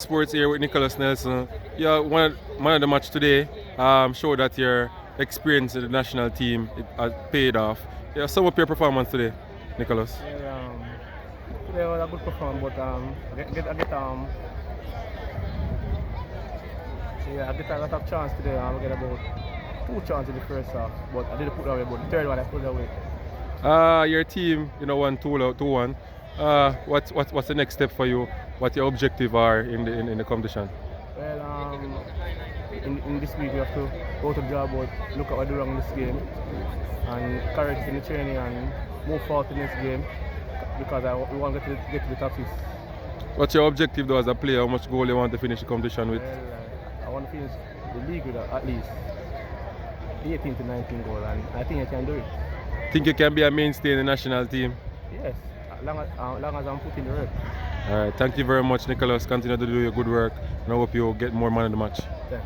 Sports here with Nicholas Nelson. Yeah, one of the match today showed that your experience in the national team it has paid off. Yeah, sum up your performance today, Nicholas. Well, today was a good performance, but I get a lot of chance today. I get about two chances in the first half, but I didn't put it away. But the third one I put it away. Your team, won 2-1. What's the next step for you? What your objective are in the competition? Well, in this week we have to go to the job board, look at what we do wrong in this game, and correct it in the training and move forward to the next game because we want to get to the top six. What's your objective though as a player? How much goal you want to finish the competition with? Well, I want to finish the league with at least 18 to 19 goals, and I think I can do it. Think you can be a mainstay in the national team? Yes, long as I'm putting the work. All right, thank you very much, Nicholas. Continue to do your good work, and I hope you get more man in the match. Yeah.